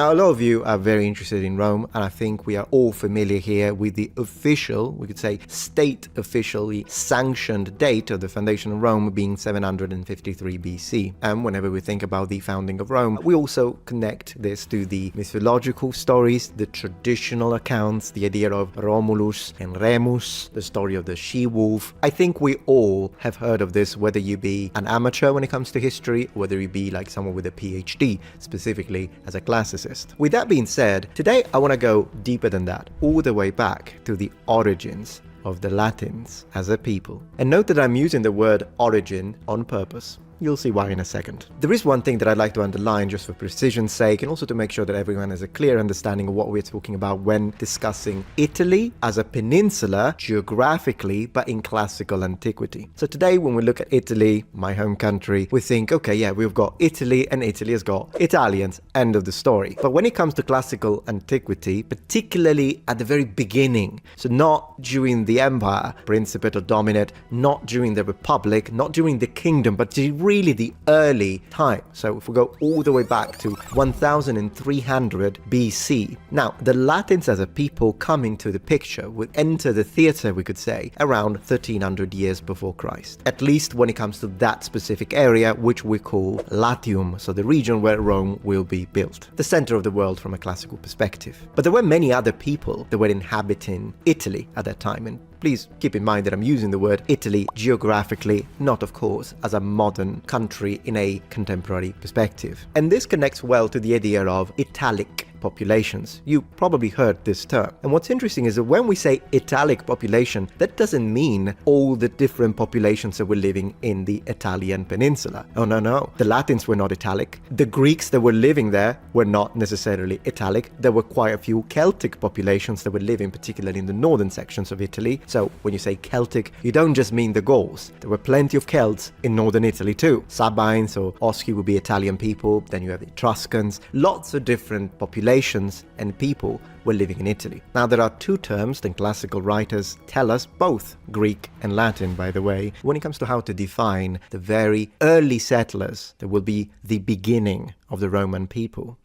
Now, a lot of you are very interested in Rome, and I think we are all familiar here with the official, we could say state officially sanctioned date of the foundation of Rome being 753 BC. And whenever we think about the founding of Rome, we also connect this to the mythological stories, the traditional accounts, the idea of Romulus and Remus, the story of the she-wolf. I think we all have heard of this, whether you be an amateur when it comes to history, whether you be like someone with a PhD, specifically as a classicist. With that being said, today I want to go deeper than that, all the way back to the origins of the Latins as a people. And note that I'm using the word origin on purpose. You'll see why in a second. There is one thing that I'd like to underline just for precision's sake, and also to make sure that everyone has a clear understanding of what we're talking about when discussing Italy as a peninsula geographically, but in classical antiquity. So today when we look at Italy, my home country, we think, okay, yeah, we've got Italy and Italy has got Italians, end of the story. But when it comes to classical antiquity, particularly at the very beginning, so not during the Empire, Principate or Dominate, not during the Republic, not during the Kingdom, but really the early time. So if we go all the way back to 1300 BC. Now, the Latins as a people come into the picture, would enter the theater, we could say, around 1300 years before Christ. At least when it comes to that specific area, which we call Latium, so the region where Rome will be built. The center of the world from a classical perspective. But there were many other people that were inhabiting Italy at that time, and please keep in mind that I'm using the word Italy geographically, not of course as a modern country in a contemporary perspective. And this connects well to the idea of Italic populations. You probably heard this term. And what's interesting is that when we say Italic population, that doesn't mean all the different populations that were living in the Italian peninsula. Oh, no. The Latins were not Italic. The Greeks that were living there were not necessarily Italic. There were quite a few Celtic populations that were living particularly in the northern sections of Italy. So when you say Celtic, you don't just mean the Gauls. There were plenty of Celts in northern Italy too. Sabines or Osci would be Italian people. Then you have Etruscans. Lots of different populations and people were living in Italy. Now, there are two terms that classical writers tell us, both Greek and Latin, by the way, when it comes to how to define the very early settlers that will be the beginning of the Roman people.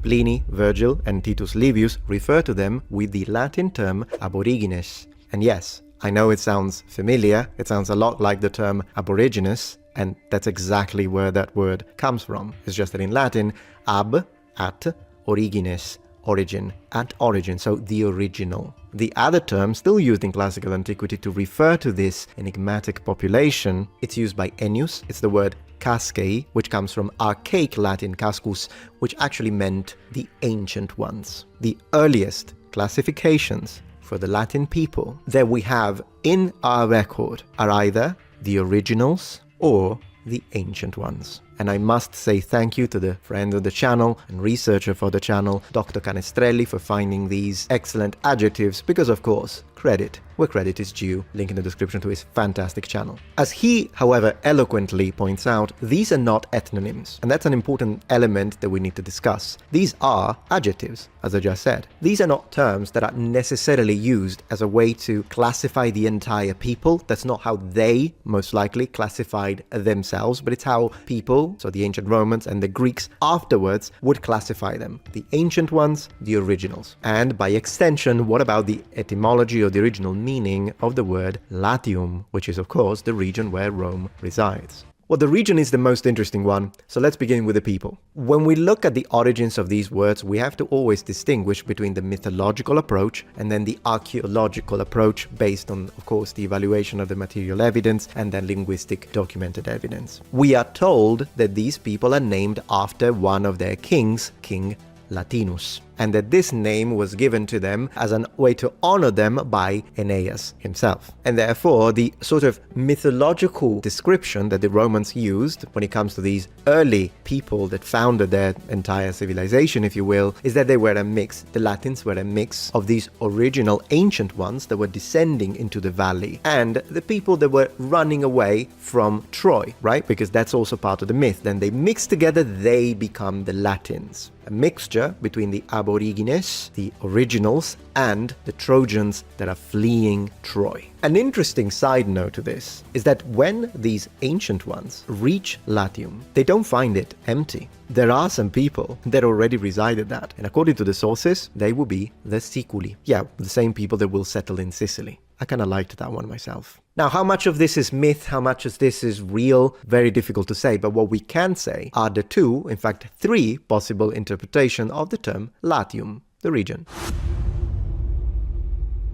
Pliny, Virgil, and Titus Livius refer to them with the Latin term aborigines. And yes, I know it sounds familiar, it sounds a lot like the term aborigines, and that's exactly where that word comes from. It's just that in Latin, ab, at, origines, origin, at origin, so the original. The other term, still used in classical antiquity to refer to this enigmatic population, it's used by Ennius. It's the word cascae, which comes from archaic Latin cascus, which actually meant the ancient ones. The earliest classifications for the Latin people that we have in our record are either the originals or the ancient ones. And I must say thank you to the friend of the channel and researcher for the channel, Dr. Canestrelli, for finding these excellent adjectives, because of course, credit where credit is due, link in the description to his fantastic channel. As he, however, eloquently points out, these are not ethnonyms, and that's an important element that we need to discuss. These are adjectives, as I just said. These are not terms that are necessarily used as a way to classify the entire people. That's not how they, most likely, classified themselves, but it's how people, so the ancient Romans and the Greeks afterwards, would classify them. The ancient ones, the originals. And by extension, what about the etymology or the original meaning of the word Latium, which is of course the region where Rome resides? Well, the region is the most interesting one, so let's begin with the people. When we look at the origins of these words, we have to always distinguish between the mythological approach and then the archaeological approach based on, of course, the evaluation of the material evidence and then linguistic documented evidence. We are told that these people are named after one of their kings, King Latinus, and that this name was given to them as a way to honor them by Aeneas himself. And therefore, the sort of mythological description that the Romans used when it comes to these early people that founded their entire civilization, if you will, is that they were a mix. The Latins were a mix of these original ancient ones that were descending into the valley and the people that were running away from Troy, right? Because that's also part of the myth. Then they mix together, they become the Latins. A mixture between the aborigines, the originals, and the Trojans that are fleeing Troy. An interesting side note to this is that when these ancient ones reach Latium, they don't find it empty. There are some people that already resided there, and according to the sources, they will be the Siculi. Yeah, the same people that will settle in Sicily. I kind of liked that one myself. Now, how much of this is myth, how much of this is real, very difficult to say, but what we can say are the two, in fact 3 possible interpretations of the term Latium, the region.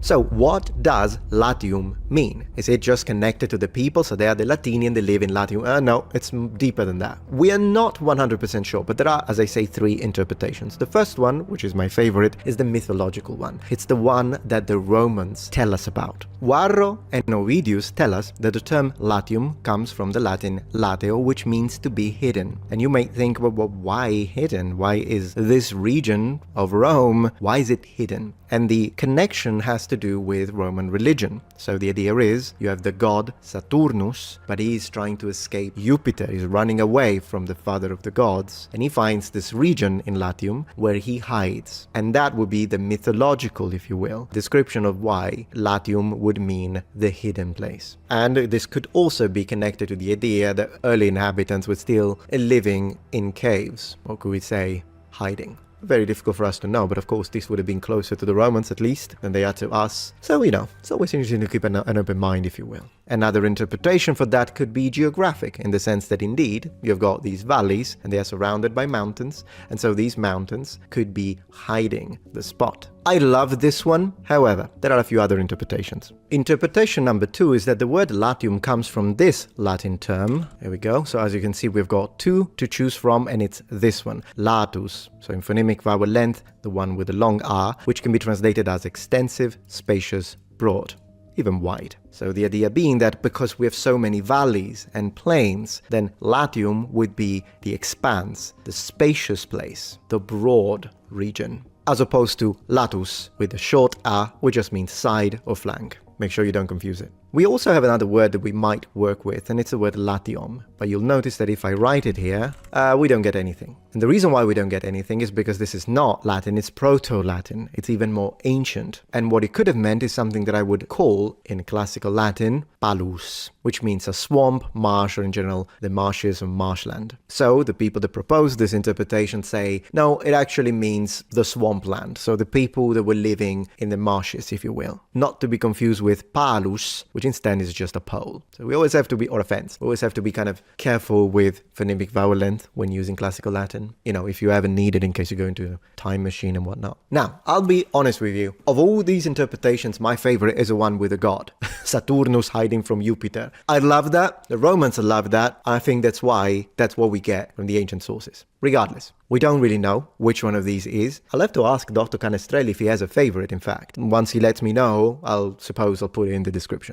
So what does Latium mean? Is it just connected to the people, so they are the Latinian, they live in Latium? No, it's deeper than that. We are not 100% sure, but there are, as I say, 3 interpretations. The first one, which is my favorite, is the mythological one. It's the one that the Romans tell us about. Varro and Ovidius tell us that the term Latium comes from the Latin lateo, which means to be hidden. And you may think, well, why hidden? Why is this region of Rome, why is it hidden? And the connection has to do with Roman religion. So the idea is, you have the god Saturnus, but he is trying to escape Jupiter. He's running away from the father of the gods, and he finds this region in Latium where he hides. And that would be the mythological, if you will, description of why Latium would mean the hidden place. And this could also be connected to the idea that early inhabitants were still living in caves, or could we say, hiding. Very difficult for us to know, but of course this would have been closer to the Romans at least than they are to us. So, it's always interesting to keep an open mind, if you will. Another interpretation for that could be geographic, in the sense that indeed you've got these valleys and they are surrounded by mountains, and so these mountains could be hiding the spot. I love this one, however, there are a few other interpretations. Interpretation number 2 is that the word Latium comes from this Latin term. Here we go. So as you can see, we've got 2 to choose from, and it's this one, latus. So in phonemic vowel length, the one with the long R, which can be translated as extensive, spacious, broad, even wide. So the idea being that because we have so many valleys and plains, then Latium would be the expanse, the spacious place, the broad region, as opposed to latus with a short A, which just means side or flank. Make sure you don't confuse it. We also have another word that we might work with, and it's the word latium. But you'll notice that if I write it here, we don't get anything. And the reason why we don't get anything is because this is not Latin, it's Proto-Latin. It's even more ancient. And what it could have meant is something that I would call, in classical Latin, palus, which means a swamp, marsh, or in general, the marshes of marshland. So the people that propose this interpretation say, no, it actually means the swampland. So the people that were living in the marshes, if you will. Not to be confused with palus, which instead is just a pole. So we always have to be, or a fence, we always have to be kind of careful with phonemic vowel length when using classical Latin. If you ever need it in case you go into a time machine and whatnot. Now, I'll be honest with you. Of all these interpretations, my favorite is the one with a god. Saturnus hiding from Jupiter. I love that. The Romans love that. I think that's what we get from the ancient sources. Regardless, we don't really know which one of these is. I'll have to ask Dr. Canestrelli if he has a favorite, in fact. Once he lets me know, I'll put it in the description.